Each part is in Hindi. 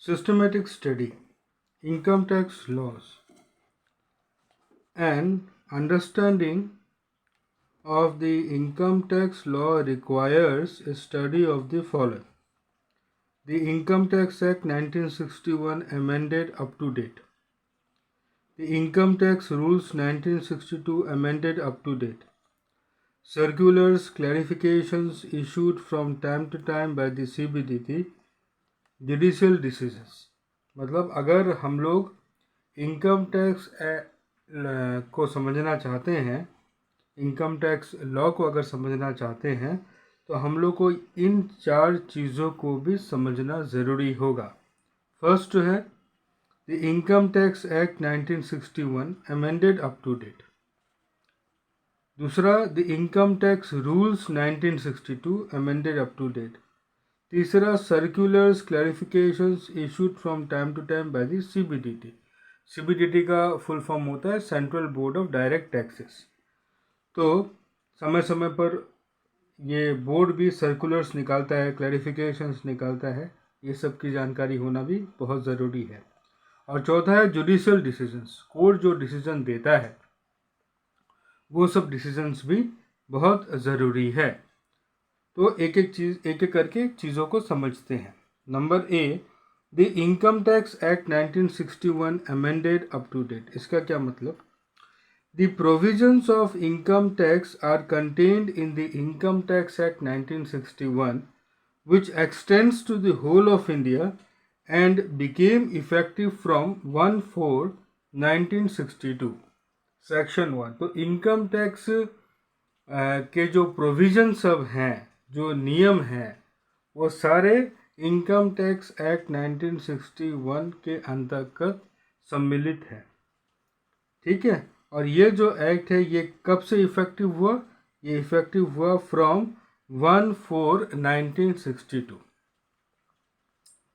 systematic study, income tax laws, and understanding of the income tax law requires a study of the following: the Income Tax Act 1961 amended up to date, the Income Tax Rules 1962 amended up to date, circulars, clarifications issued from time to time by the CBDT, judicial decisions। मतलब अगर हम लोग इनकम टैक्स को समझना चाहते हैं, इनकम टैक्स लॉ को अगर समझना चाहते हैं, तो हम लोग को इन 4 चीज़ों को भी समझना ज़रूरी होगा। फर्स्ट है the income tax act 1961 amended up to date. दूसरा, the income tax rules 1962 amended up to date. तीसरा, circulars clarifications issued from time to time by the CBDT। CBDT का फुल फॉर्म होता है Central Board of Direct Taxes. तो समय समय पर ये बोर्ड भी सर्कुलर्स निकालता है, क्लैरिफिकेशंस निकालता है, ये सब की जानकारी होना भी बहुत ज़रूरी है। और चौथा है जुडिशियल डिसीजंस। कोर्ट जो डिसीजन देता है वो सब डिसीजंस भी बहुत ज़रूरी है। तो एक एक करके चीज़ों को समझते हैं। Number A, the income tax act 1961 amended up to date. इसका क्या मतलब? The provisions of income tax are contained in the Income Tax Act 1961, which extends to the whole of India and became effective from 1/4/1962। Section 1। तो इनकम टैक्स के जो प्रोविजन सब हैं, जो नियम हैं, वो सारे इनकम टैक्स एक्ट 1961 के अंतर्गत सम्मिलित है। ठीक है। और ये जो एक्ट है ये कब से इफ़ेक्टिव हुआ? ये इफ़ेक्टिव हुआ फ्रॉम 1/4/1962।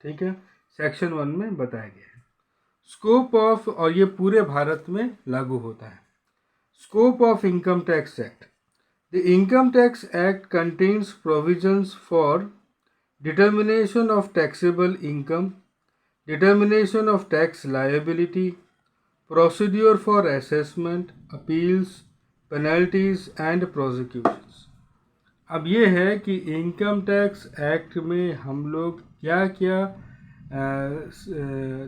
ठीक है, सेक्शन 1 में बताया गया है। स्कोप ऑफ, और ये पूरे भारत में लागू होता है। Scope of income tax act. The income tax act contains provisions for determination of taxable income, determination of tax liability, procedure for assessment, appeals, penalties and prosecutions. अब ये है कि इनकम टैक्स एक्ट में हम लोग क्या क्या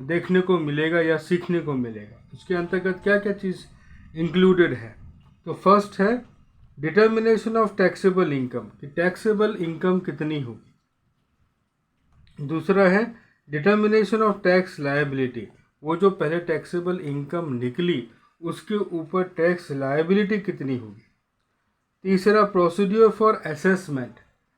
देखने को मिलेगा या सीखने को मिलेगा, उसके अंतर्गत क्या क्या चीज़ इंक्लूडेड है। तो फर्स्ट है डिटर्मिनेशन ऑफ टैक्सेबल इनकम, कि टैक्सेबल इनकम कितनी होगी। दूसरा है डिटर्मिनेशन ऑफ टैक्स लायबिलिटी, वो जो पहले टैक्सेबल इनकम निकली उसके ऊपर टैक्स लायबिलिटी कितनी होगी। तीसरा प्रोसीड्योर फॉर असेसमेंट।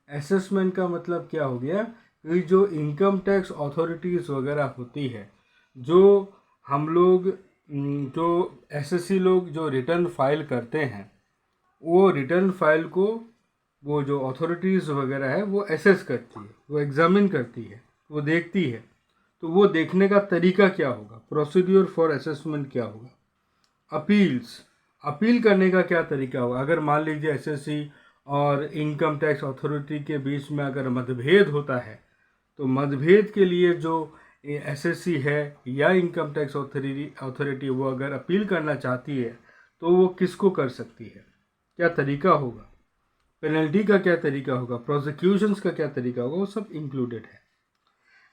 असेसमेंट का मतलब क्या हो गया कि जो इनकम टैक्स अथॉरिटीज़ वगैरह होती है, जो हम लोग जो एसएससी लोग जो रिटर्न फाइल करते हैं, वो रिटर्न फाइल को वो जो अथॉरिटीज़ वगैरह है वो एसेस करती है, वो एग्जामिन करती है, वो देखती है। तो वो देखने का तरीका क्या होगा, प्रोसीड्योर फॉर असेसमेंट क्या होगा। अपील्स, अपील करने का क्या तरीका होगा। अगर मान लीजिए एसएससी और इनकम टैक्स अथॉरिटी के बीच में अगर मतभेद होता है, तो मतभेद के लिए जो एसएससी है या इनकम टैक्स अथॉरिटी वो अगर अपील करना चाहती है तो वो किसको कर सकती है, क्या तरीका होगा, पेनल्टी का क्या तरीका होगा, प्रोसिक्यूशंस का क्या तरीका होगा, वो सब इंक्लूडेड है।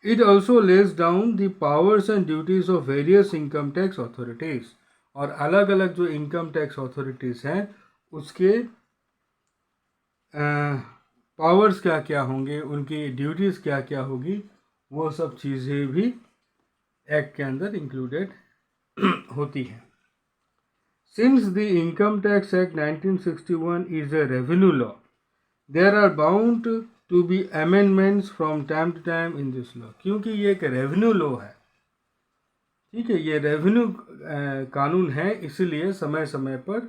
It also lays down the powers and duties of various income tax authorities। और अलग अलग जो इनकम टैक्स अथॉरिटीज़ हैं उसके पावर्स क्या क्या होंगे, उनकी ड्यूटीज़ क्या क्या होगी, वो सब चीज़ें भी एक्ट के अंदर इंक्लूडेड होती हैं। Since the Income Tax Act 1961 is a revenue law, there are bound to be amendments from time to time in this law। क्योंकि ये एक रेवेन्यू लॉ है, ठीक है, ये रेवेन्यू कानून है, इसलिए समय समय पर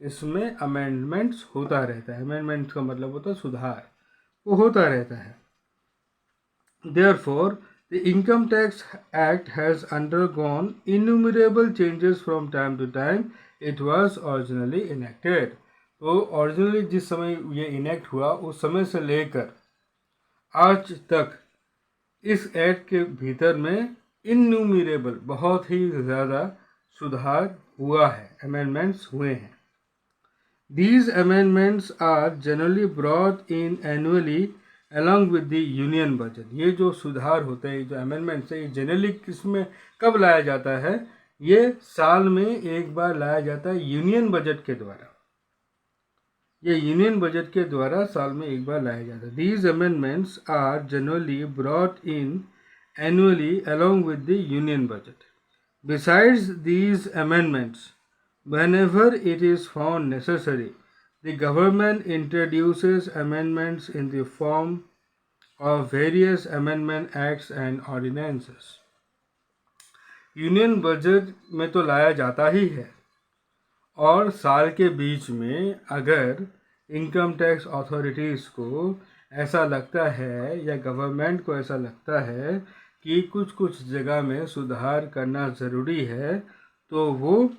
इसमें अमेंडमेंट्स होता रहता है। अमेंडमेंट्स का मतलब होता है सुधार, वो होता रहता है। Therefore, the Income Tax Act has undergone innumerable changes from time to time it was originally enacted। तो ओरिजिनली जिस समय ये इनेक्ट हुआ उस समय से लेकर आज तक इस एक्ट के भीतर में इन्यूमरेबल बहुत ही ज़्यादा सुधार हुआ है, अमेंडमेंट्स हुए हैं. These amendments are generally brought in annually along with the union budget. ये जो सुधार होते हैं, जो अमेंडमेंट्स है, ये जनरली किसमें कब लाया जाता है? ये साल में एक बार लाया जाता है यूनियन बजट के द्वारा. ये यूनियन बजट के द्वारा साल में एक बार लाया जाता है. These amendments are generally brought in annually along with the union budget. Besides these amendments, whenever it is found necessary, the government introduces amendments in the form of various amendment acts and ordinances. Union budget में तो लाया जाता ही है, और साल के बीच में अगर इनकम टैक्स अथॉरिटीज़ को ऐसा लगता है या गवर्नमेंट को ऐसा लगता है कि कुछ जगह में सुधार करना ज़रूरी है, तो वो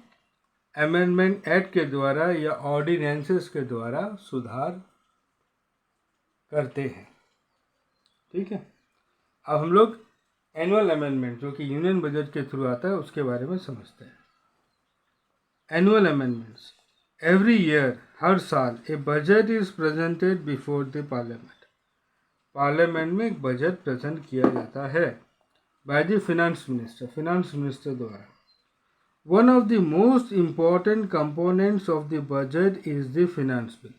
अमेंडमेंट एक्ट के द्वारा या ऑर्डिनेंसेस के द्वारा सुधार करते हैं. ठीक है. अब हम लोग एनुअल अमेंडमेंट जो कि यूनियन बजट के थ्रू आता है उसके बारे में समझते हैं. Annual amendments. एवरी ईयर, हर साल, a budget is presented before the parliament. Parliament में एक बजट प्रेजेंट किया जाता है बाय द फाइनेंस मिनिस्टर द्वारा. One of the most important components of the budget is the finance bill.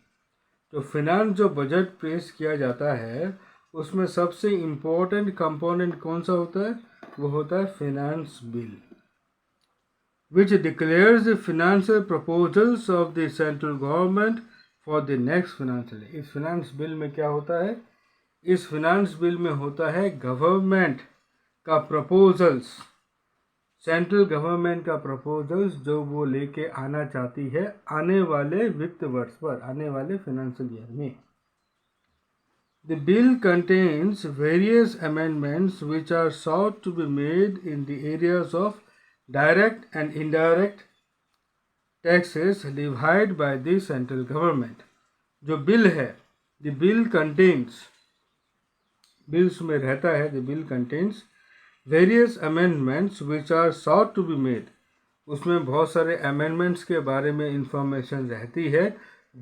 तो फिनांस जो बजट पेश किया जाता है उसमें सबसे इम्पोर्टेंट कंपोनेंट कौन सा होता है? वो होता है finance bill, which declares the financial proposals of the central government for the next financial year. इस फिनांस बिल में क्या होता है? इस फिनांस बिल में होता है गवर्नमेंट का प्रपोजल्स, सेंट्रल गवर्नमेंट का प्रपोजल्स जो वो लेके आना चाहती है आने वाले वित्त वर्ष पर, आने वाले फाइनेंशियल ईयर में. The bill contains various amendments which are sought to be made in the areas of direct and indirect taxes levied by the central government. जो बिल है, द बिल कंटेन्स, बिल्स में रहता है, the bill contains various amendments which are sought to be made. उसमें बहुत सारे अमेंडमेंट्स के बारे में इंफॉर्मेशन रहती है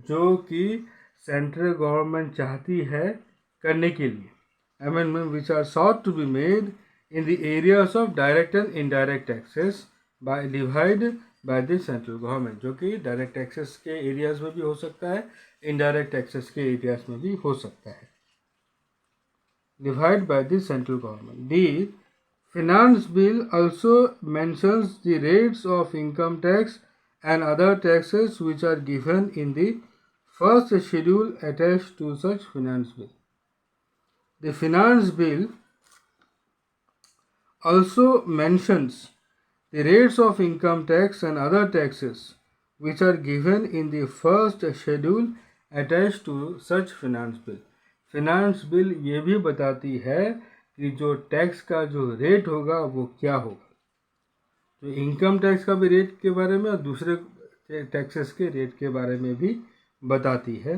जो कि सेंट्रल गवर्नमेंट चाहती है करने के लिए. Amendment which are sought to be made in the areas of direct and indirect taxes by levied by the central government. जो कि डायरेक्ट टैक्सेस के एरियाज में भी हो सकता है, इनडायरेक्ट टैक्सेस के एरियाज में भी हो सकता है. Levied by the central government. The Finance Bill also mentions the rates of income tax and other taxes which are given in the first schedule attached to such Finance Bill. The Finance Bill also mentions the rates of income tax and other taxes which are given in the first schedule attached to such Finance Bill. Finance Bill ये भी बताती है कि जो टैक्स का जो रेट होगा वो क्या होगा. तो इनकम टैक्स का भी रेट के बारे में और दूसरे टैक्सेस के रेट के बारे में भी बताती है.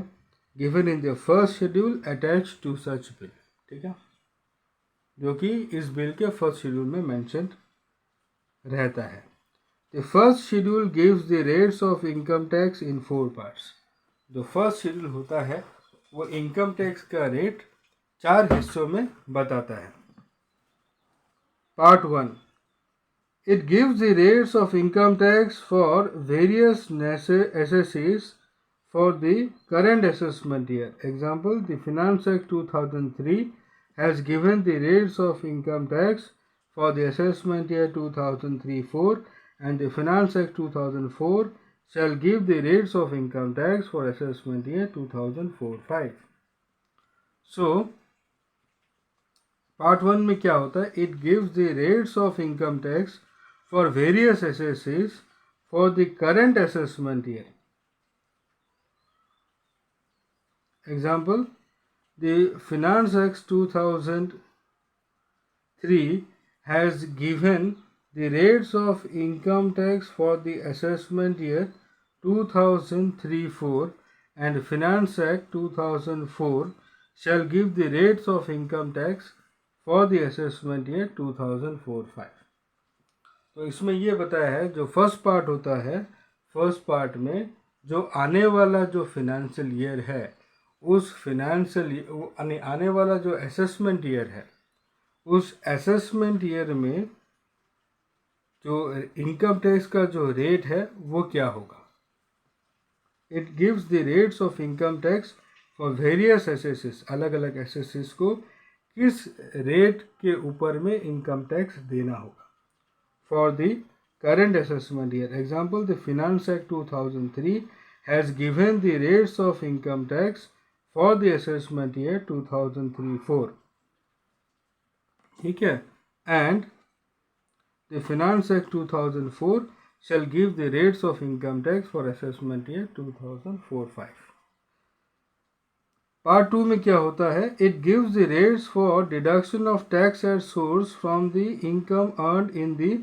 Given in the first schedule attach to such bill. ठीक है, जो कि इस बिल के फर्स्ट शेड्यूल में मेंशन रहता है. The first schedule gives the rates of income tax in 4 parts. जो फर्स्ट शेड्यूल होता है वो इनकम टैक्स का रेट 4 हिस्सों में बताता है. Part 1. It gives the rates of income tax for various assessees for the current assessment year. Example, the Finance Act 2003 has given the rates of income tax for the assessment year 2003-04, and the Finance Act 2004 shall give the rates of income tax for assessment year 2004-05. So, part 1 में क्या होता है? It gives the rates of income tax for various assessees for the current assessment year. Example, the finance act 2003 has given the rates of income tax for the assessment year 2003-04 and finance act 2004 shall give the rates of income tax for the assessment year 2004-05। तो इसमें ये बताया है जो फर्स्ट पार्ट होता है, फर्स्ट पार्ट में जो आने वाला जो फिनेंशियल ईयर है उस फिनेंशियल आने वाला जो असेसमेंट ईयर है उस असेसमेंट ईयर में जो इनकम टैक्स का जो रेट है वो क्या होगा। It gives the rates of income tax for various assessees, अलग अलग एसेसेस को किस रेट के ऊपर में इनकम टैक्स देना होगा for the current assessment year. Example, the Finance Act 2003 has given the rates of income tax for the assessment year 2003-04. ठीक है, and the Finance Act 2004 shall give the rates of income tax for assessment year 2004-05. Part 2 में क्या होता है, it gives the rates for deduction of tax at source from the income earned in the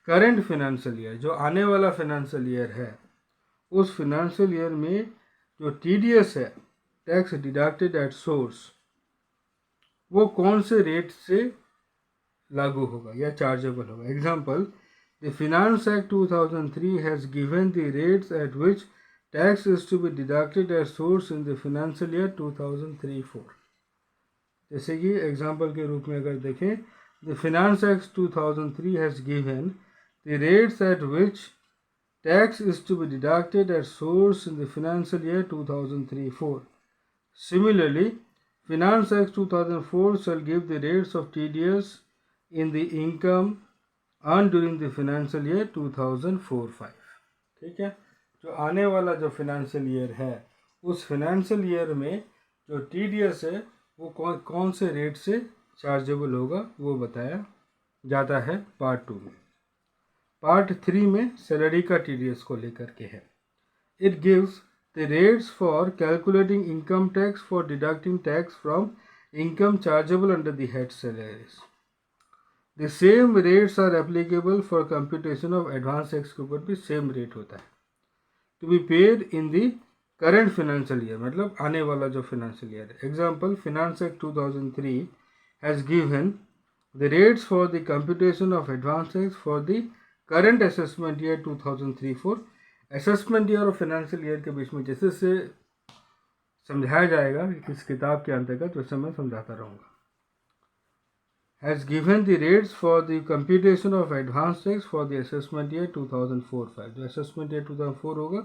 current financial year, जो आने वाला फिनेंशियल ईयर है उस फिनेंशियल ईयर में जो टीडीएस है, टैक्स डिडक्टेड एट सोर्स, वो कौन से रेट से लागू होगा या चार्जेबल होगा। Example, the finance act 2003 has given the rates at which tax is to be deducted at source in the financial year 2003-04। जैसे कि एग्जांपल के रूप में अगर देखें, the finance act 2003 has given the rates at which tax is to be deducted at source in the financial year 2003-04. Similarly, Finance Act 2004 shall give the rates of TDS in the income earned during the financial year 2004-05. ठीक है, जो आने वाला जो फिनेंशियल ईयर है उस फिनेंशियल ईयर में जो TDS है वो कौन से रेट से चार्जेबल होगा वो बताया जाता है पार्ट 2 में। पार्ट 3 में सैलरी का टीडीएस को लेकर के है। It gives the rates for calculating income tax for deducting tax from income chargeable under the head salaries. The same rates are applicable for computation of advance tax के ऊपर भी सेम रेट होता है। To be paid in the current financial year, मतलब आने वाला जो फिनेंशियल ईयर है। Example, finance act 2003 has given the rates for the computation of advance tax for the current assessment year 2003-04। Assessment year और फाइनेंशियल ईयर के बीच में जैसे से समझाया जाएगा इस किताब के अंतर्गत वैसे मैं समझाता रहूँगा। Has given the rates for the computation of advance tax for the assessment year 2004-05। जो असेसमेंट ईयर 2004 होगा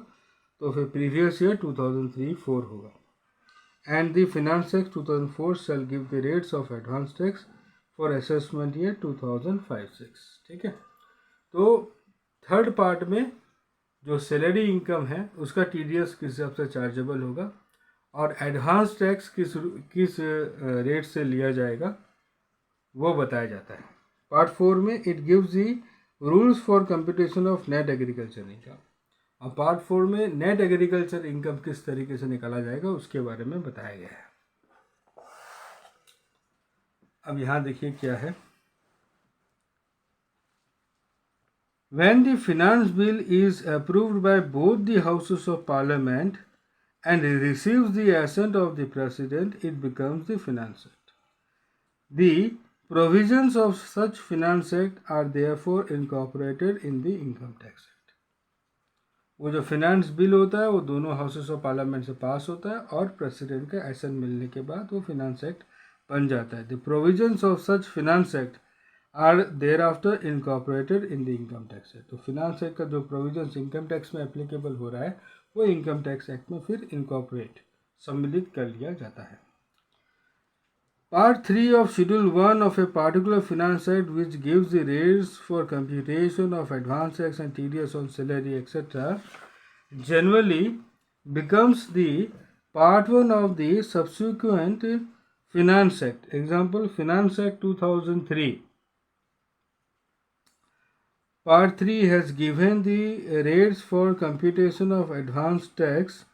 तो फिर प्रीवियस ईयर 2003-04 होगा। And the finance act 2004 shell give the rates of advance tax for assessment year 2005-06। ठीक है, तो थर्ड पार्ट में जो सैलरी इनकम है उसका टीडीएस किस हिसाब से चार्जेबल होगा और एडवांस टैक्स किस रेट से लिया जाएगा वो बताया जाता है। पार्ट 4 में it gives the rules for computation of net agriculture income, और पार्ट 4 में नेट एग्रीकल्चर इनकम किस तरीके से निकाला जाएगा उसके बारे में बताया गया है। अब यहाँ देखिए क्या है। When the finance bill is approved by both the houses of parliament and receives the assent of the president, it becomes the finance act. The provisions of such finance act are therefore incorporated in the income tax act. वो जो finance bill होता है वो दोनों houses of parliament से पास होता है और president का assent मिलने के बाद वो finance act बन जाता है। The provisions of such finance act are thereafter incorporated in the income tax act. तो finance act का जो provisions income tax में applicable हो रहा है वो income tax act में फिर incorporate सम्मिलित कर लिया जाता है। Part 3 of Schedule 1 of a particular finance act which gives the rates for computation of advance tax and TDS on salary etc. generally becomes the part 1 of the subsequent finance act. Example, Finance Act 2003 Part 3 has given the rates for computation of advance tax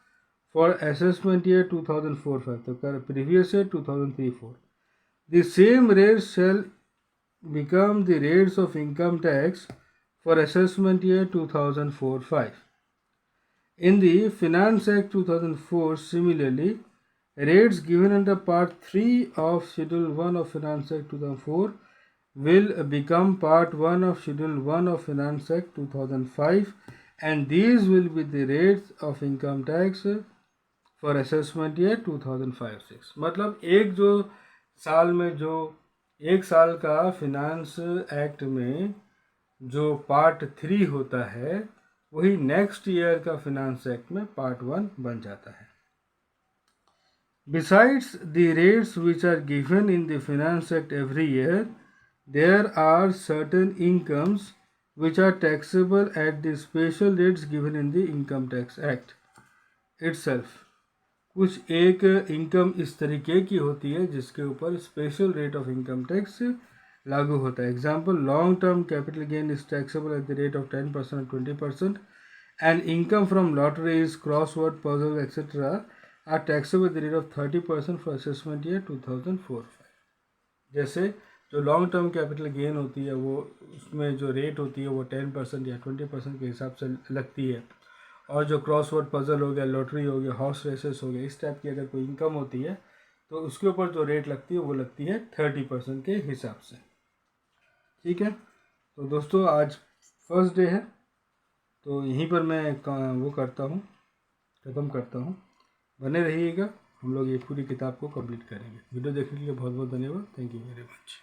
for assessment year 2004-05, the previous year 2003-04. The same rates shall become the rates of income tax for assessment year 2004-05. In the Finance Act 2004, similarly, rates given under Part 3 of Schedule 1 of Finance Act 2004 will become Part 1 of Schedule 1 of Finance Act 2005, and these will be the rates of income tax for assessment year 2005-6. मतलब एक जो साल में जो एक साल का फिनांस एक्ट में जो पार्ट 3 होता है वही नेक्स्ट ईयर का फिनांस एक्ट में पार्ट 1 बन जाता है. Besides the rates which are given in the Finance Act every year, there are certain incomes which are taxable at the special rates given in the Income Tax Act itself. कुछ एक इनकम इस तरीके की होती है जिसके ऊपर special rate of income tax लागू होता है. Example, long term capital gain is taxable at the rate of 10% 20%, and income from lotteries, crossword puzzle etcetera are taxable at the rate of 30% for assessment year 2004-5. जैसे जो लॉन्ग टर्म कैपिटल गेन होती है वो उसमें जो रेट होती है वो 10% या 20% के हिसाब से लगती है, और जो क्रॉसवर्ड पजल हो गया, लॉटरी हो गया, हॉर्स रेसेस हो गया, इस टाइप की अगर कोई इनकम होती है तो उसके ऊपर जो रेट लगती है वो लगती है 30% के हिसाब से. ठीक है, तो दोस्तों आज फर्स्ट डे है तो यहीं पर मैं वो करता हूँ, ख़त्म करता हूँ. बने रहिएगा, हम लोग ये पूरी किताब को कंप्लीट करेंगे. वीडियो देखने के लिए बहुत बहुत धन्यवाद. Thank you very much.